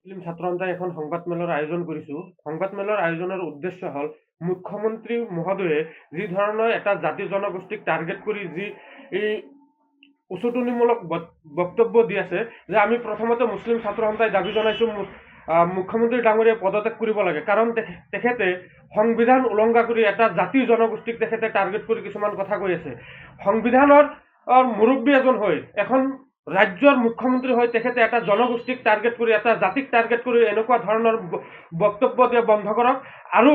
মুছলিম ছাত্ৰ সন্থাই এখন সংবাদমেলৰ আয়োজন কৰিছোঁ। সংবাদমেলৰ আয়োজনৰ উদ্দেশ্য হ'ল মুখ্যমন্ত্ৰী মহোদয়ে যি ধৰণৰ এটা জাতি জনগোষ্ঠীক টাৰ্গেট কৰি যি এই উচতনিমূলক বক্তব্য দি আছে যে আমি প্ৰথমতে মুছলিম ছাত্ৰ সন্থাই দাবী জনাইছোঁ মুখ্যমন্ত্ৰী ডাঙৰীয়াই পদত্যাগ কৰিব লাগে, কাৰণ তেখেতে সংবিধান উলংঘা কৰি এটা জাতি জনগোষ্ঠীক তেখেতে টাৰ্গেট কৰি কিছুমান কথা কৈ আছে। সংবিধানৰ মুৰব্বী এজন হৈ এখন ৰাজ্যৰ মুখ্যমন্ত্ৰী হৈ তেখেতে এটা জনগোষ্ঠীক টাৰ্গেট কৰি এটা জাতিক টাৰ্গেট কৰি এনেকুৱা ধৰণৰ বক্তব্য দিয়া বন্ধ কৰক আৰু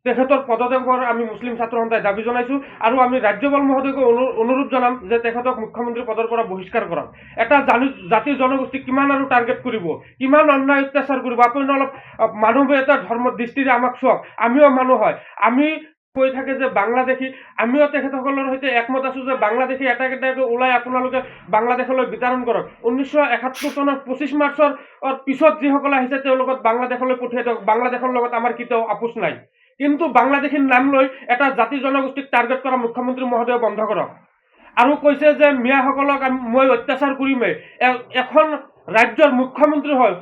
তেখেতৰ পদত্যাগৰ আমি মুছলিম ছাত্ৰ সন্থাই দাবী জনাইছোঁ আৰু আমি ৰাজ্যপাল মহোদয়ক অনুৰোধ জনাম যে তেখেতক মুখ্যমন্ত্ৰী পদৰ পৰা বহিষ্কাৰ কৰক। এটা জাতি জনগোষ্ঠীক কিমান আৰু টাৰ্গেট কৰিব, কিমান অন্যায় অত্যাচাৰ কৰিব। আপুনি অলপ মানৱীয়তা ধৰ্ম দৃষ্টিৰে আমাক চাওক, আমিও মানুহ হয়। আমি কৈ থাকে যে বাংলাদেশী, আমিও তেখেতসকলৰ সৈতে একমত আছোঁ যে বাংলাদেশী এটা এটাকৈ ওলাই আপোনালোকে বাংলাদেশলৈ বিতৰণ কৰক। 1971 চনৰ 25 মাৰ্চৰ পিছত যিসকলে আহিছে তেওঁলোকক বাংলাদেশলৈ পঠিয়াই দিয়ক। বাংলাদেশৰ লগত আমাৰ কেতিয়াও আপোচ নাই, কিন্তু বাংলাদেশীৰ নাম লৈ এটা জাতি জনগোষ্ঠীক টাৰ্গেট কৰা মুখ্যমন্ত্ৰী মহোদয়ে বন্ধ কৰক। আৰু কৈছে যে মিয়াসকলক মই অত্যাচাৰ কৰিমেই। এখন ৰাজ্যৰ মুখ্যমন্ত্ৰী হয়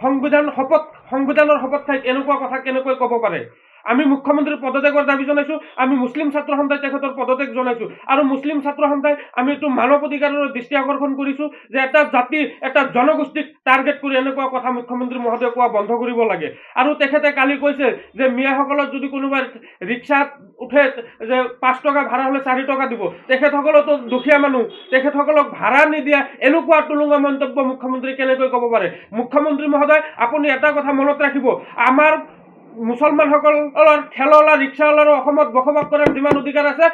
সংবিধানৰ শপত খাই এনেকুৱা কথা কেনেকৈ ক'ব পাৰে? আমি মুখ্যমন্ত্ৰীৰ পদত্যাগৰ দাবী জনাইছোঁ। আমি মুছলিম ছাত্ৰ সন্থাই তেখেতৰ পদত্যাগ জনাইছোঁ আৰু মুছলিম ছাত্ৰ সন্থাই আমি এইটো মানৱ অধিকাৰৰ দৃষ্টি আকৰ্ষণ কৰিছোঁ যে এটা জাতি এটা জনগোষ্ঠীক টাৰ্গেট কৰি এনেকুৱা কথা মুখ্যমন্ত্ৰী মহোদয়ে কোৱা বন্ধ কৰিব লাগে। আৰু তেখেতে কালি কৈছে যে মিয়াসকলক যদি কোনোবাই ৰিক্সাত উঠে যে 5 টকা ভাড়া হ'লে 4 টকা দিব। তেখেতসকলতো দুখীয়া মানুহ, তেখেতসকলক ভাড়া নিদিয়া এনেকুৱা টুলুঙা মন্তব্য মুখ্যমন্ত্ৰী কেনেকৈ ক'ব পাৰে? মুখ্যমন্ত্ৰী মহোদয়, আপুনি এটা কথা মনত ৰাখিব, আমাৰ মুছলমানসকলৰ ঠেলাৱালা ৰিক্সাৱালাৰো অসমত বসবাস কৰাৰ যিমান অধিকাৰ আছে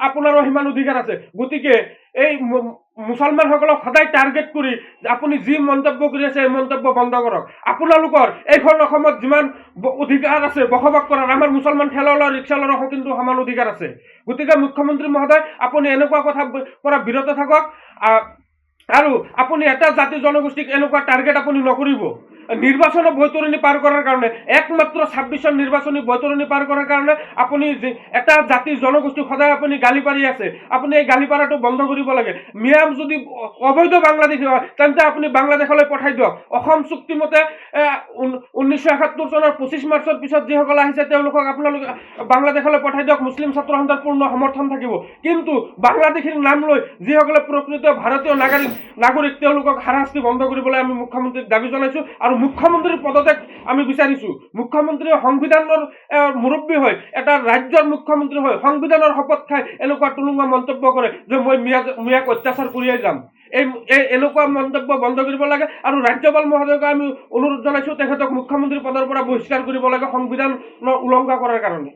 আপোনাৰো সিমান অধিকাৰ আছে। গতিকে এই মুছলমানসকলক সদায় টাৰ্গেট কৰি আপুনি যি মন্তব্য কৰি আছে এই মন্তব্য বন্ধ কৰক। আপোনালোকৰ এইখন অসমত যিমান অধিকাৰ আছে বসবাস কৰাৰ, আমাৰ মুছলমান ঠেলাৱালা ৰিক্সাৱালাৰো কিন্তু সমান অধিকাৰ আছে। গতিকে মুখ্যমন্ত্ৰী মহোদয়, আপুনি এনেকুৱা কথা পৰা বিৰত থাকক আৰু আপুনি এটা জাতি জনগোষ্ঠীক এনেকুৱা টাৰ্গেট আপুনি নকৰিব। নিৰ্বাচনৰ বৈতৰণি পাৰ কৰাৰ কাৰণে, একমাত্ৰ 26 নিৰ্বাচনী বৈতৰণি পাৰ কৰাৰ কাৰণে আপুনি এটা জাতি জনগোষ্ঠীক সদায় আপুনি গালি পাৰি আছে। আপুনি এই গালি পাৰাটো বন্ধ কৰিব লাগে। মিয়াম যদি অবৈধ বাংলাদেশী হয় তেন্তে আপুনি বাংলাদেশলৈ পঠাই দিয়ক। অসম চুক্তিমতে 1971 চনৰ 25 মাৰ্চৰ পিছত যিসকল আহিছে তেওঁলোকক আপোনালোকে বাংলাদেশলৈ পঠাই দিয়ক। মুছলিম ছাত্ৰ সন্থাৰ পূৰ্ণ সমৰ্থন থাকিব। কিন্তু বাংলাদেশীৰ নাম লৈ যিসকলে প্ৰকৃত ভাৰতীয় নাগৰিক তেওঁলোকক হাৰাশাস্তি বন্ধ কৰিবলৈ আমি মুখ্যমন্ত্ৰীক দাবী জনাইছোঁ আৰু মুখ্যমন্ত্ৰীৰ পদত্যাগ আমি বিচাৰিছোঁ। মুখ্যমন্ত্ৰীয়ে সংবিধানৰ মুৰব্বী হয়, এটা ৰাজ্যৰ মুখ্যমন্ত্ৰী হয়, সংবিধানৰ শপত খাই এনেকুৱা টুলুঙা মন্তব্য কৰে যে মই মিয়াক অত্যাচাৰ কৰিয়েই যাম। এনেকুৱা মন্তব্য বন্ধ কৰিব লাগে আৰু ৰাজ্যপাল মহোদয়ক আমি অনুৰোধ জনাইছোঁ তেখেতক মুখ্যমন্ত্ৰী পদৰ পৰা বহিষ্কাৰ কৰিব লাগে সংবিধানৰ উলংঘা কৰাৰ কাৰণে।